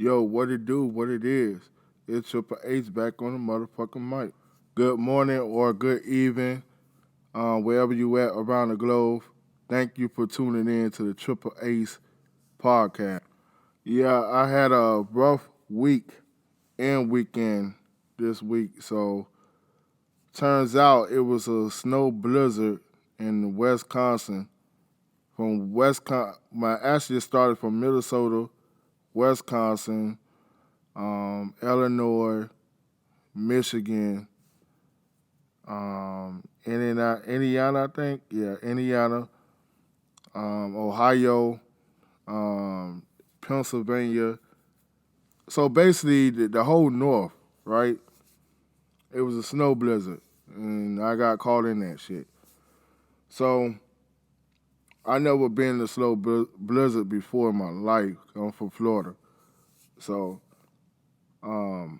Yo, what it do, what it is. It's Triple H back on the motherfucking mic. Good morning or good evening, wherever you at around the globe. Thank you for tuning in to the Triple Ace podcast. Yeah, I had a rough week and weekend this week. So turns out it was a snow blizzard in Wisconsin. From Wisconsin, my actually started from Minnesota, Wisconsin, Illinois, Michigan, Indiana, I think. Yeah, Indiana, Ohio, um, Pennsylvania. So basically, the whole North, right? It was a snow blizzard, and I got caught in that shit. So I never been in a slow blizzard before in my life. I'm from Florida, so um,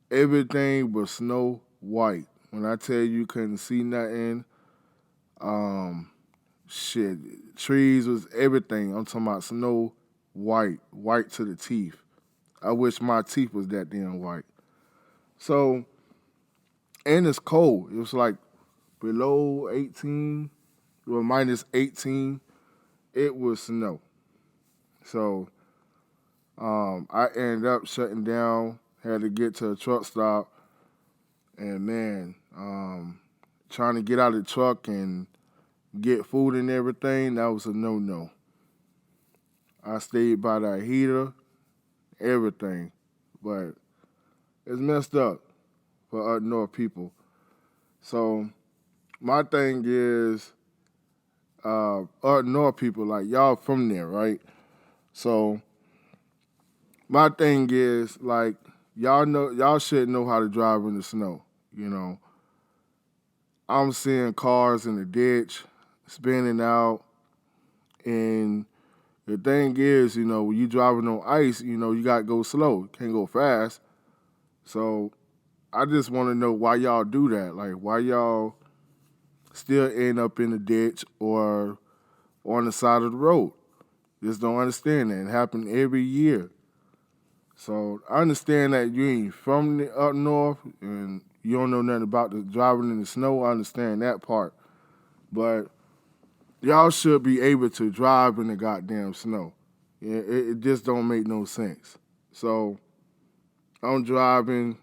everything was snow white. When I tell you couldn't see nothing, um, shit, trees was everything. I'm talking about snow white, white to the teeth. I wish my teeth was that damn white. So, and it's cold. It was like below 18, or minus 18. It was snow. So, I ended up shutting down. Had to get to a truck stop, and man, trying to get out of the truck and get food and everything, that was a no-no. I stayed by that heater, everything. But it's messed up for up north people. So my thing is, up north people, like y'all from there, right? So my thing is, like, y'all should know how to drive in the snow. You know, I'm seeing cars in the ditch, spinning out, and the thing is, when you driving on ice, you gotta go slow. You can't go fast. So I just want to know why y'all do that. Like, why y'all still end up in the ditch or on the side of the road? Just don't understand that. It happens every year. So I understand that you ain't from the up north and you don't know nothing about the driving in the snow. I understand that part. But y'all should be able to drive in the goddamn snow. It just don't make no sense. So I'm driving,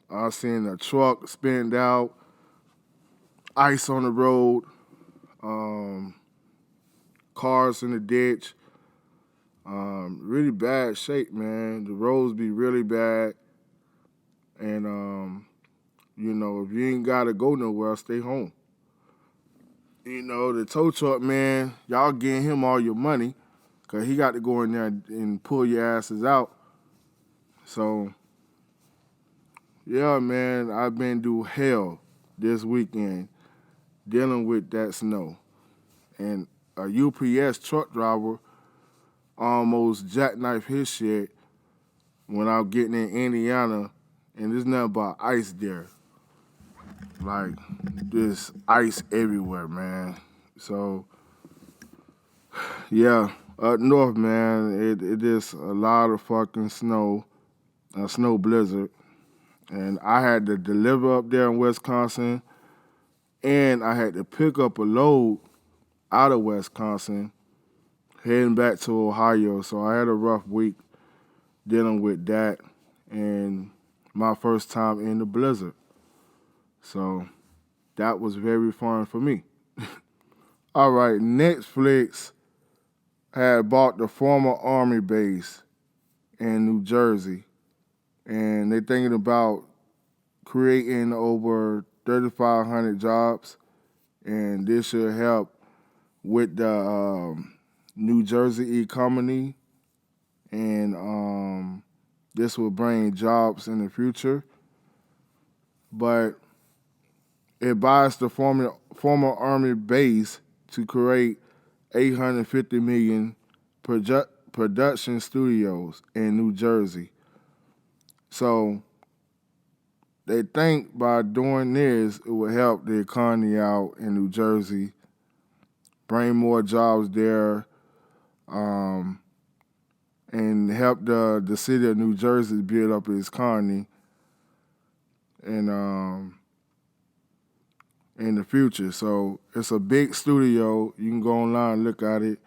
I seen a truck spinned out, ice on the road, um, cars in the ditch. Really bad shape, man. The roads be really bad. And, if you ain't got to go nowhere, stay home. The tow truck, man, y'all getting him all your money because he got to go in there and pull your asses out. So, yeah, man, I've been through hell this weekend dealing with that snow. And a UPS truck driver almost jackknifed his shit when I was getting in Indiana, and there's nothing but ice there. Like, there's ice everywhere, man. So, yeah, up north, man, it is a lot of fucking snow, a snow blizzard. And I had to deliver up there in Wisconsin, and I had to pick up a load out of Wisconsin, heading back to Ohio. So I had a rough week dealing with that and my first time in the blizzard. So that was very fun for me. All right, Netflix had bought the former Army base in New Jersey, and they're thinking about creating over 3,500 jobs, and this should help with the New Jersey economy, and this will bring jobs in the future. But it buys the former Army base to create 850 million production studios in New Jersey. So they think by doing this, it will help the economy out in New Jersey, bring more jobs there, um, and help the city of New Jersey build up its colony and in the future. So it's a big studio. You can go online and look at it.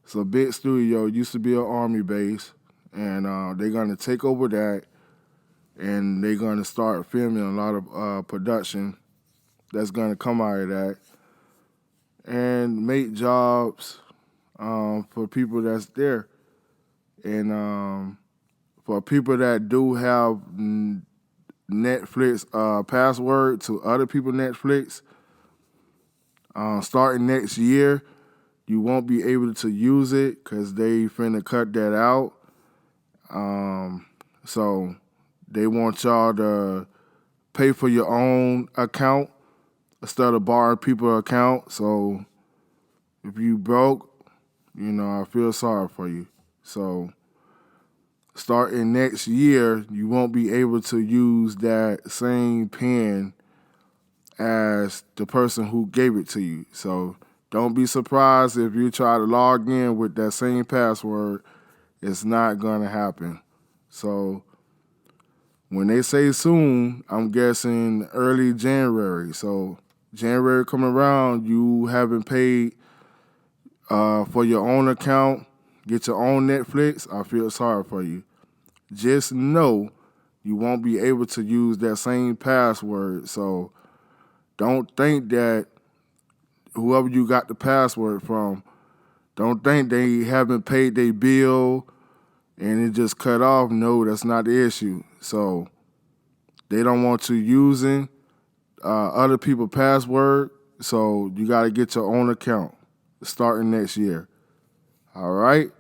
It's a big studio. It used to be an army base, and they're gonna take over that, and they're gonna start filming a lot of production that's gonna come out of that, and make jobs for people that's there, and for people that do have Netflix password to other people's Netflix. Starting next year, you won't be able to use it because they finna cut that out. So they want y'all to pay for your own account instead of borrowing people's account. So if you broke, I feel sorry for you. So starting next year, you won't be able to use that same pen as the person who gave it to you. So don't be surprised if you try to log in with that same password. It's not going to happen. So when they say soon, I'm guessing early January. So January come around, you haven't paid for your own account, get your own Netflix, I feel sorry for you. Just know you won't be able to use that same password. So don't think that whoever you got the password from, don't think they haven't paid their bill and it just cut off. No, that's not the issue. So they don't want you using other people's password. So you got to get your own account starting next year. All right?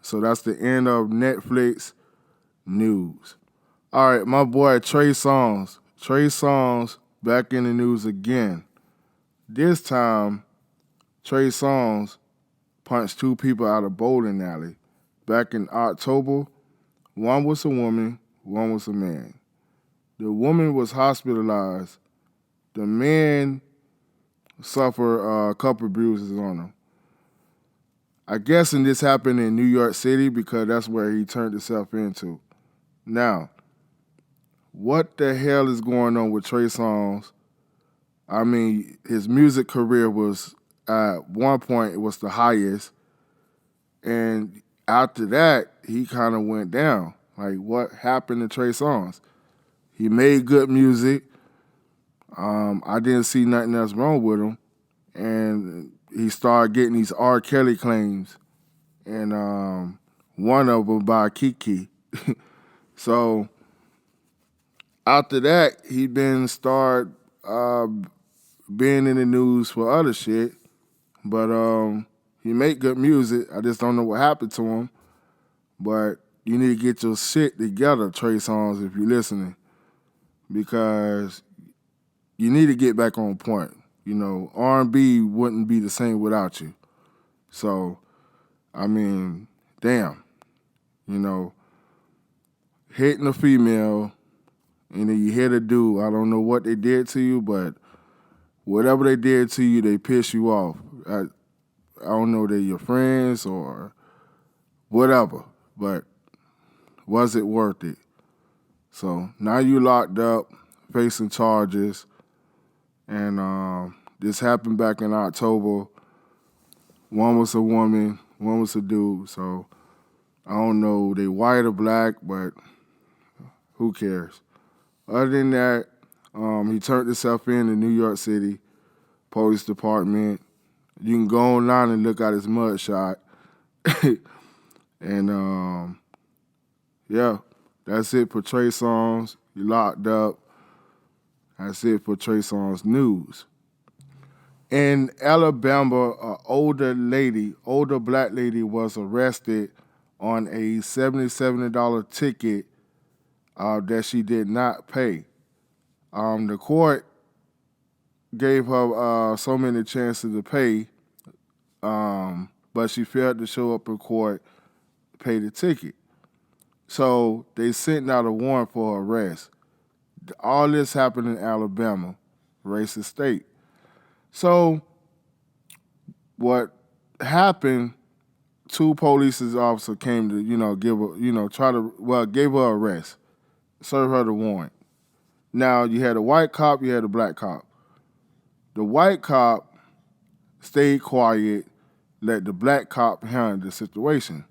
So that's the end of Netflix news. All right, my boy Trey Songz. Trey Songz back in the news again. This time, Trey Songz punched two people out of bowling alley. Back in October, one was a woman, one was a man. The woman was hospitalized. The man suffered a couple bruises on him. I guessing this happened in New York City because that's where he turned himself into. Now, what the hell is going on with Trey Songz? I mean, his music career was, at one point, it was the highest. And after that, he kind of went down. Like, what happened to Trey Songz? He made good music. I didn't see nothing else wrong with him. And he started getting these R. Kelly claims. And one of them by Kiki. So after that, he been being in the news for other shit. But he make good music. I just don't know what happened to him. But you need to get your shit together, Trey Songz, if you're listening. Because you need to get back on point. R&B wouldn't be the same without you. So, I mean, damn. Hitting a female, and then you hit a dude. I don't know what they did to you, but whatever they did to you, they piss you off. I don't know, they're your friends or whatever, but was it worth it? So now you locked up, facing charges, and this happened back in October. One was a woman, one was a dude, so I don't know, they white or black, but who cares? Other than that, he turned himself in New York City Police Department. You can go online and look at his mugshot. And, yeah, that's it for Trey Songz. He locked up. That's it for Trey Songz news. In Alabama, an older black lady was arrested on a $77 ticket that she did not pay. The court gave her so many chances to pay, but she failed to show up in court to pay the ticket. So they sent out a warrant for her arrest. All this happened in Alabama, racist state. So what happened two police officers came to, give her, gave her arrest, serve her the warrant. Now, you had a white cop, you had a black cop. The white cop stayed quiet, let the black cop handle the situation.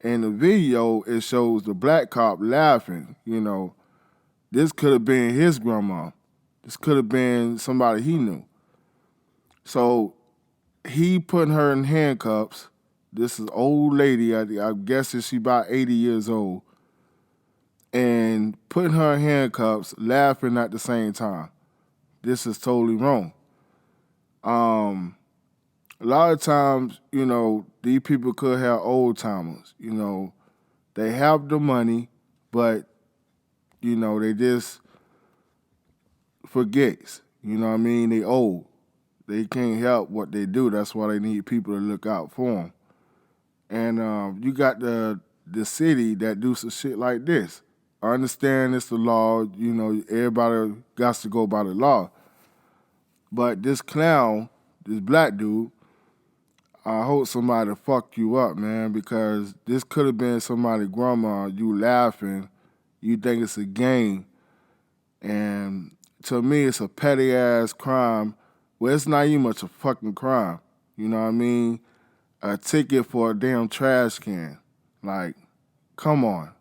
In the video, it shows the black cop laughing. This could have been his grandma. This could have been somebody he knew. So he putting her in handcuffs. This is old lady. I'm guessing she about 80 years old. And putting her in handcuffs, laughing at the same time. This is totally wrong. A lot of times, these people could have old timers. They have the money, but, they just forgets. You know what I mean? They old. They can't help what they do. That's why they need people to look out for them. And you got the city that do some shit like this. I understand it's the law. Everybody got to go by the law. But this clown, this black dude, I hope somebody fuck you up, man, because this could have been somebody's grandma. You laughing, you think it's a game, and to me, it's a petty ass crime. Well, it's not even much a fucking crime. You know what I mean? A ticket for a damn trash can. Like, come on.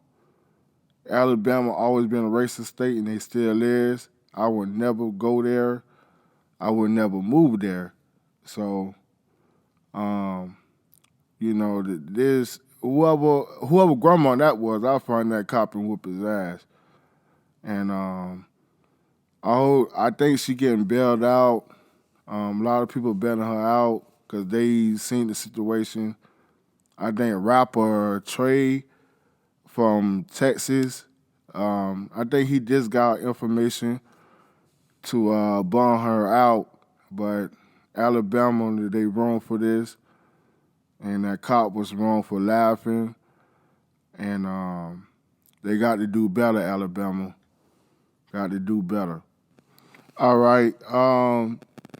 Alabama always been a racist state, and they still is. I would never go there. I would never move there. So, this whoever grandma that was, I'll find that cop and whoop his ass. And I think she getting bailed out. A lot of people bailing her out because they seen the situation. I think rapper Trey from Texas, I think he just got information to bond her out, but Alabama, they wrong for this, and that cop was wrong for laughing, and they got to do better, Alabama. Got to do better. All right,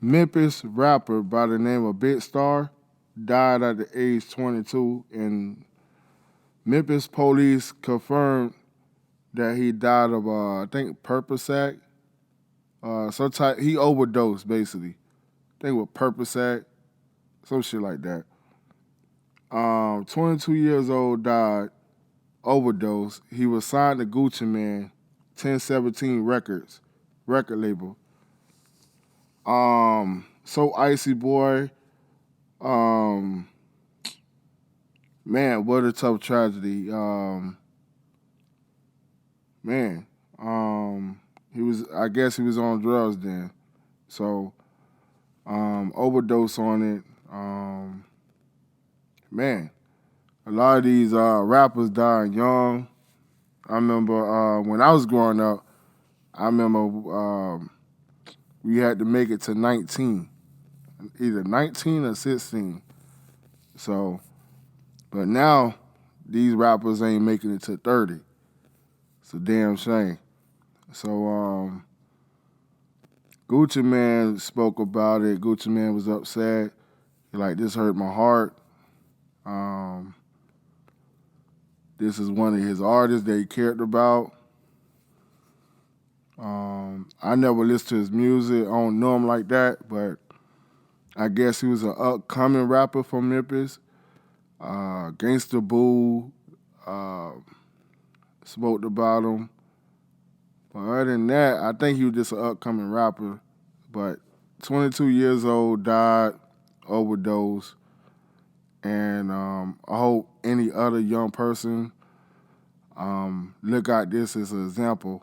Memphis rapper by the name of Big Star died at the age 22, and Memphis police confirmed that he died of, I think, Percocet. He overdosed, basically. I think with Percocet, some shit like that. 22 years old, died, overdose. He was signed to Gucci Mane, 1017 Records, record label. So Icy Boy, man, what a tough tragedy. I guess he was on drugs then. So, overdose on it. A lot of these rappers dying young. I remember when I was growing up, we had to make it to 19, either 19 or 16. So, but now these rappers ain't making it to 30. It's a damn shame. So, Gucci Mane spoke about it. Gucci Mane was upset. He like, this hurt my heart. This is one of his artists that he cared about. I never listened to his music. I don't know him like that, but I guess he was an upcoming rapper from Memphis. Gangsta Boo spoke about him. But other than that, I think he was just an upcoming rapper. But 22 years old, died, overdose. And I hope any other young person look at this as an example.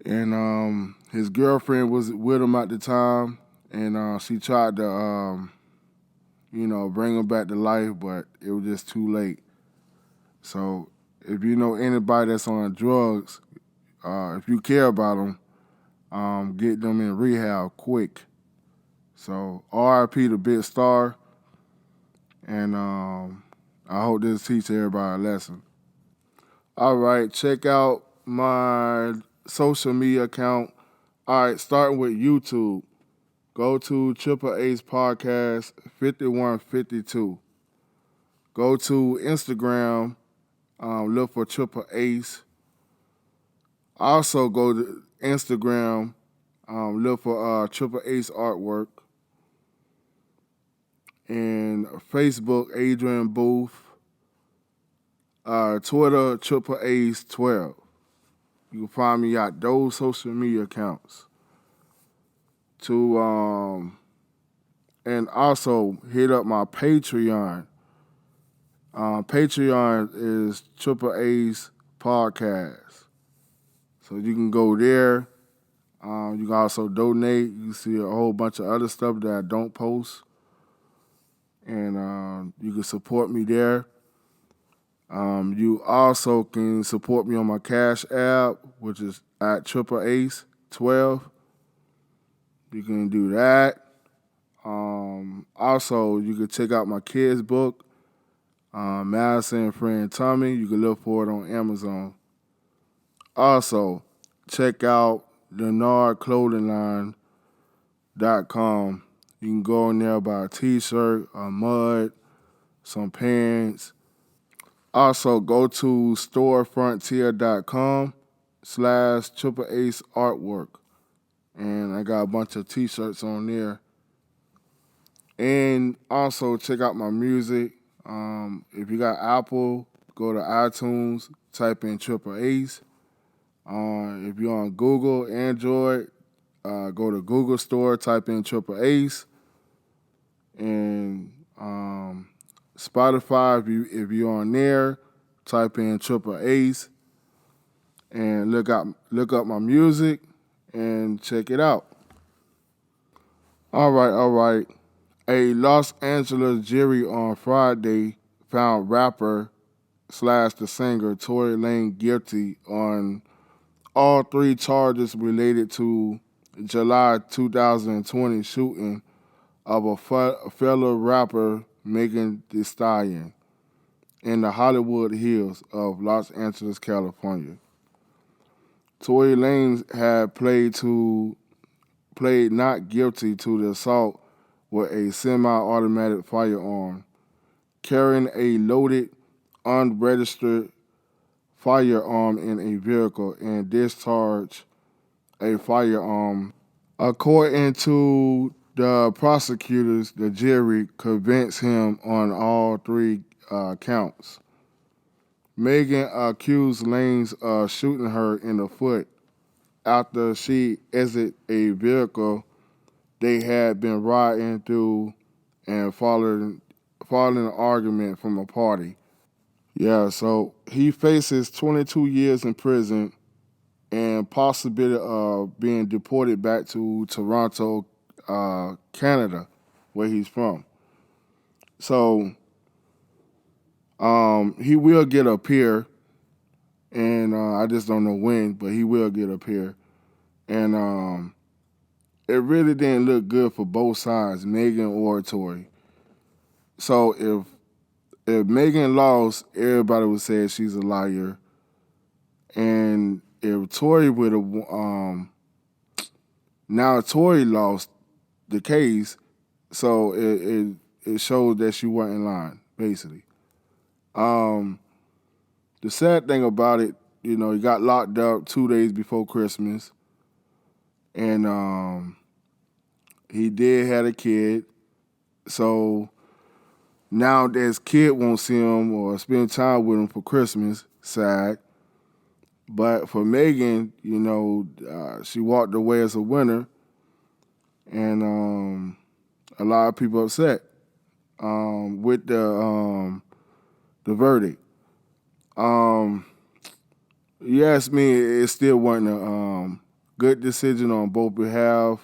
And his girlfriend was with him at the time, and she tried to, bring him back to life, but it was just too late. So if you know anybody that's on drugs, if you care about them, get them in rehab quick. So RIP to Big Star, and I hope this teaches everybody a lesson. All right, check out my social media account. All right, starting with YouTube. Go to Triple Ace Podcast 5152. Go to Instagram, look for Triple Ace. Also go to Instagram, look for Triple Ace Artwork. And Facebook, Adrian Booth. Twitter, Triple Ace 12. You can find me at those social media accounts. And also hit up my Patreon. Patreon is Triple Ace Podcast. So you can go there. You can also donate. You can see a whole bunch of other stuff that I don't post. And you can support me there. You also can support me on my Cash App, which is at Triple Ace 12. You can do that. Also, you can check out my kids' book, Madison and Friend Tommy. You can look for it on Amazon. Also, check out LenardClothingLine.com. You can go in there buy a t-shirt, a mug, some pants. Also, go to storefrontier.com/Triple Ace Artwork. And I got a bunch of t-shirts on there. And also check out my music. If you got Apple, go to iTunes, type in Triple Ace. If you're on Google, Android, go to Google Store, type in Triple Ace. And Spotify, if you're on there, type in Triple Ace. And look up my music and check it out. All right. A Los Angeles jury on Friday found rapper / the singer Tory Lanez guilty on all 3 charges related to July 2020 shooting of a fellow rapper, Thee Stallion, in the Hollywood Hills of Los Angeles, California. Tory Lanez had played not guilty to the assault with a semi-automatic firearm, carrying a loaded, unregistered firearm in a vehicle, and discharged a firearm. According to the prosecutors, the jury convinced him on all 3 counts. Megan accused Lanez of shooting her in the foot after she exited a vehicle they had been riding through and following an argument from a party. Yeah, so he faces 22 years in prison and possibility of being deported back to Toronto, Canada, where he's from. So he will get up here, and I just don't know when, but he will get up here. And it really didn't look good for both sides, Megan or Tory. So if Megan lost, everybody would say she's a liar. And if Tory would have, now Tory lost the case, so it showed that she wasn't in line, basically. The sad thing about it, he got locked up 2 days before Christmas, and he did have a kid, so now his kid won't see him or spend time with him for Christmas, sad. But for Megan, she walked away as a winner, and a lot of people upset with the verdict. You ask me, it still wasn't a good decision on both behalf,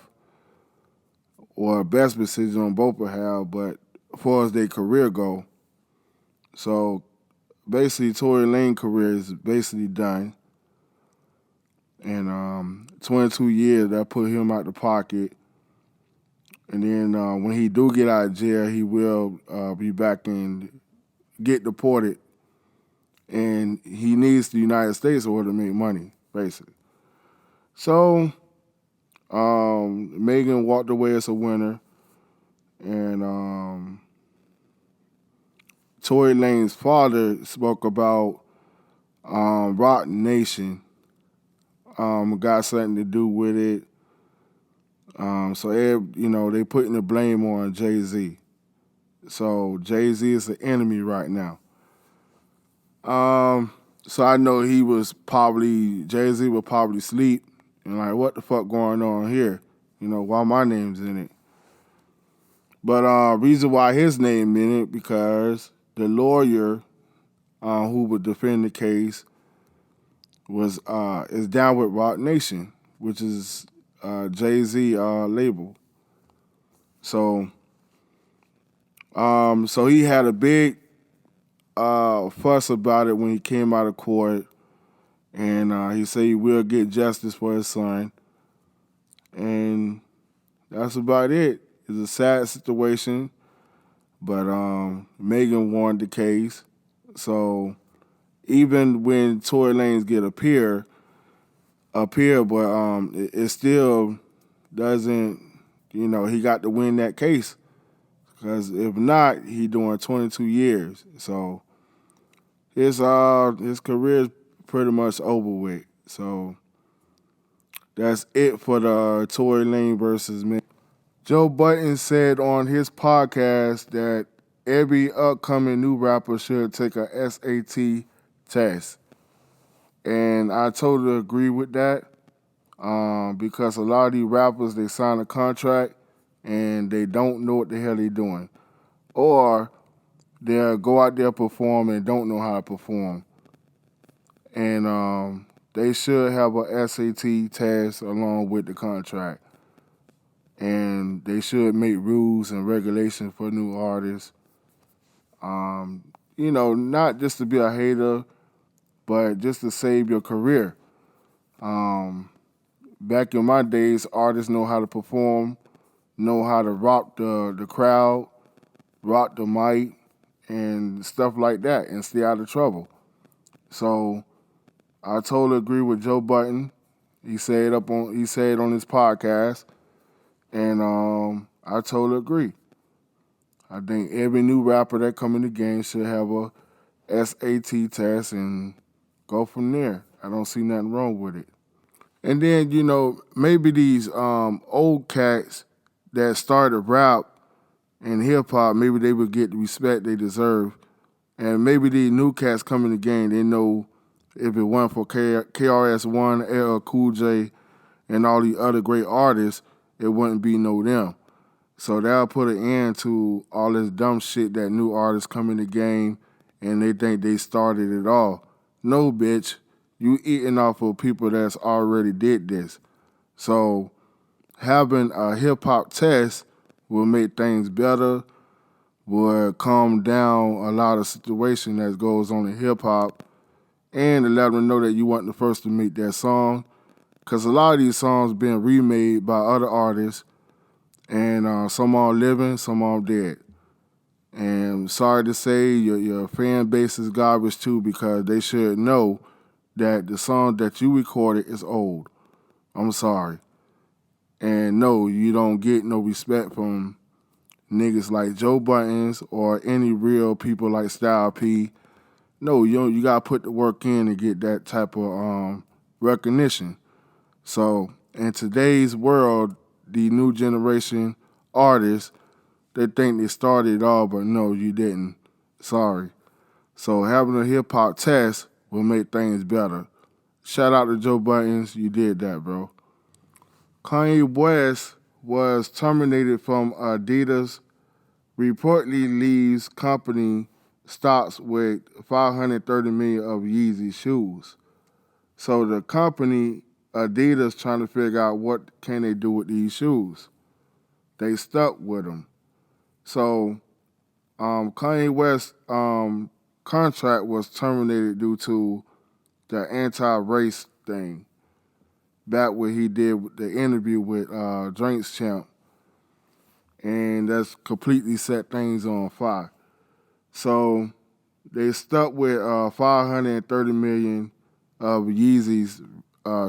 or best decision on both behalf, but as far as their career go, so basically Tory Lanez's career is basically done. And 22 years, that put him out the pocket. And then when he do get out of jail, he will be back and get deported. And he needs the United States in order to make money, basically. So Megan walked away as a winner. And Tory Lanez's father spoke about Rock Nation. Got something to do with it. So they putting the blame on Jay-Z. So Jay-Z is the enemy right now. So I know Jay-Z would probably sleep and like, what the fuck going on here? Why my name's in it? But reason why his name in it, because the lawyer who would defend the case is down with Rock Nation, which is Jay-Z label. So he had a big fuss about it when he came out of court, and he said he will get justice for his son, and that's about it. It's a sad situation, but Megan won the case, so even when Tory Lanez get appear, but it still doesn't, he got to win that case, because if not, he doing 22 years. So his career is pretty much over with. So that's it for the Tory Lanez versus me. Joe Budden said on his podcast that every upcoming new rapper should take a SAT test. And I totally agree with that, because a lot of these rappers, they sign a contract and they don't know what the hell they're doing. Or they'll go out there perform and don't know how to perform. And they should have a SAT test along with the contract. And they should make rules and regulations for new artists. Not just to be a hater, but just to save your career. Back in my days, artists know how to perform, know how to rock the crowd, rock the mic, and stuff like that, and stay out of trouble. So I totally agree with Joe Budden. He said on his podcast, and I totally agree. I think every new rapper that come in the game should have a SAT test and go from there. I don't see nothing wrong with it. And then, maybe these old cats that started rap and hip-hop, maybe they would get the respect they deserve. And maybe these new cats come in the game, they know if it weren't for KRS-One, LL Cool J, and all the other great artists, it wouldn't be no them. So that'll put an end to all this dumb shit that new artists come in the game and they think they started it all. No, bitch. You eating off of people that's already did this. So having a hip-hop test will make things better, will calm down a lot of situation that goes on in hip-hop, and to let them know that you weren't the first to make that song. Because a lot of these songs been remade by other artists, and some are living, some are dead. And sorry to say, your fan base is garbage too, because they should know that the song that you recorded is old. I'm sorry. And no, you don't get no respect from niggas like Joe Buttons or any real people like Style P. No, you gotta put the work in to get that type of recognition. So in today's world, the new generation artists, they think they started it all, but no, you didn't. Sorry. So having a hip-hop test will make things better. Shout out to Joe Buttons. You did that, bro. Kanye West was terminated from Adidas, reportedly leaves company stocks with $530 million of Yeezy shoes. So the company, Adidas, trying to figure out what can they do with these shoes. They stuck with them. So Kanye West's contract was terminated due to the anti-race thing. Back when he did the interview with Drinks Champ. And that's completely set things on fire. So they stuck with $530 million of Yeezy's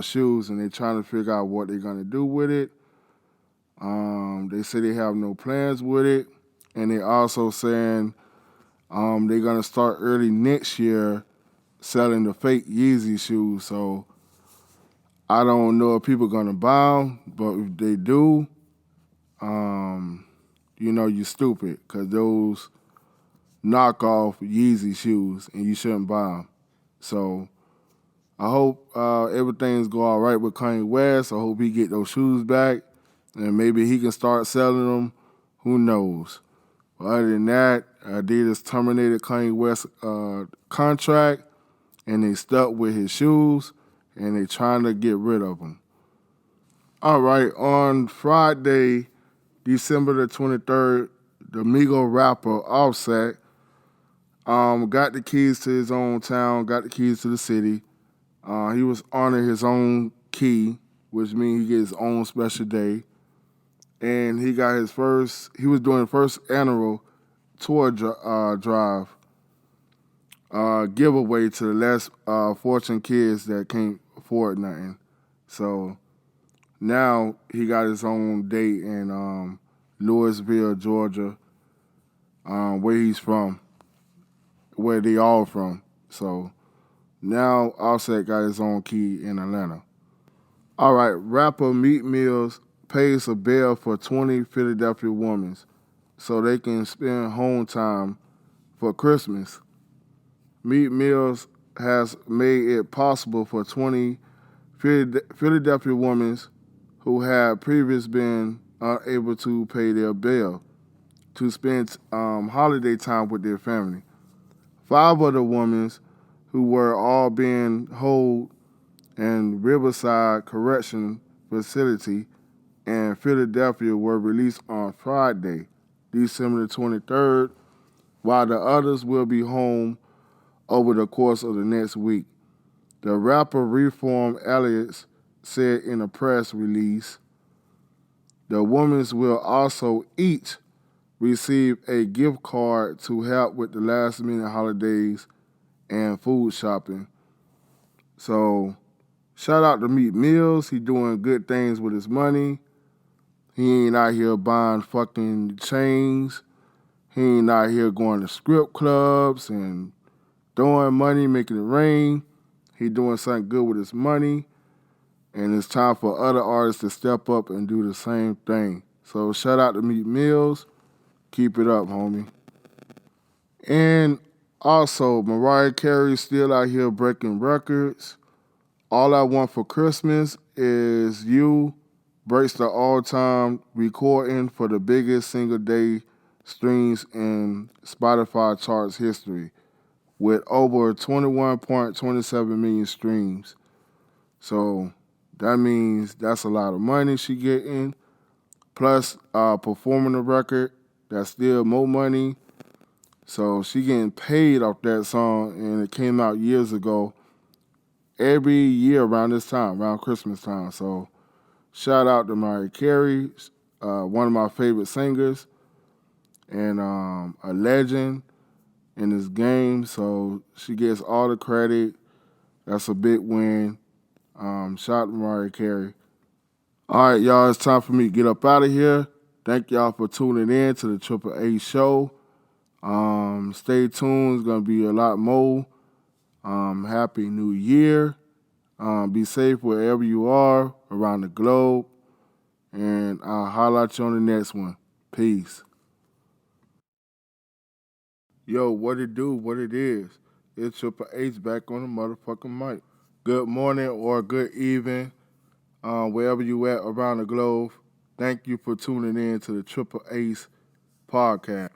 shoes, and they're trying to figure out what they're going to do with it. They say they have no plans with it. And they also saying They're gonna start early next year selling the fake Yeezy shoes. So I don't know if people gonna buy them, but if they do, you're stupid because those knockoff Yeezy shoes and you shouldn't buy them. So I hope everything's go all right with Kanye West. I hope he get those shoes back and maybe he can start selling them. Who knows? But other than that, Adidas terminated Kanye West's contract and they stuck with his shoes and they trying to get rid of them. All right, on Friday, December the 23rd, the Migo rapper Offset got the keys to his own town, got the keys to the city. He was honoring his own key, which means he gets his own special day. And he was doing the first annual tour drive giveaway to the less fortunate kids that can't afford nothing. So now he got his own date in Louisville, Georgia, where he's from, where they all from. So now Offset got his own key in Atlanta. All right, rapper Meat Mills pays a bail for 20 Philadelphia women so they can spend home time for Christmas. Meat Mills has made it possible for 20 Philadelphia women who had previously been unable to pay their bail to spend holiday time with their family. 5 of the women who were all being held in Riverside Correction Facility in Philadelphia were released on Friday, December the 23rd, while the others will be home over the course of the next week. The rapper Reform Elliott said in a press release, the women will also each receive a gift card to help with the last minute holidays and food shopping. So shout out to Meat Mills. He doing good things with his money. He ain't out here buying fucking chains. He ain't out here going to strip clubs and throwing money, making it rain. He doing something good with his money. And it's time for other artists to step up and do the same thing. So shout out to Meat Mills. Keep it up, homie. And also, Mariah Carey still out here breaking records. All I Want for Christmas Is You breaks the all-time recording for the biggest single day streams in Spotify charts history with over 21.27 million streams. So that means that's a lot of money she getting. Plus performing the record, that's still more money. So she getting paid off that song, and it came out years ago. Every year around this time, around Christmas time. So shout out to Mariah Carey, one of my favorite singers, and a legend in this game. So she gets all the credit. That's a big win. Shout out to Mariah Carey. All right, y'all, it's time for me to get up out of here. Thank y'all for tuning in to the Triple A show. Stay tuned. It's going to be a lot more. Happy New Year. Be safe wherever you are around the globe. And I'll holler at you on the next one. Peace. Yo, what it do, what it is. It's Triple H back on the motherfucking mic. Good morning or good evening, wherever you at around the globe. Thank you for tuning in to the Triple Ace podcast.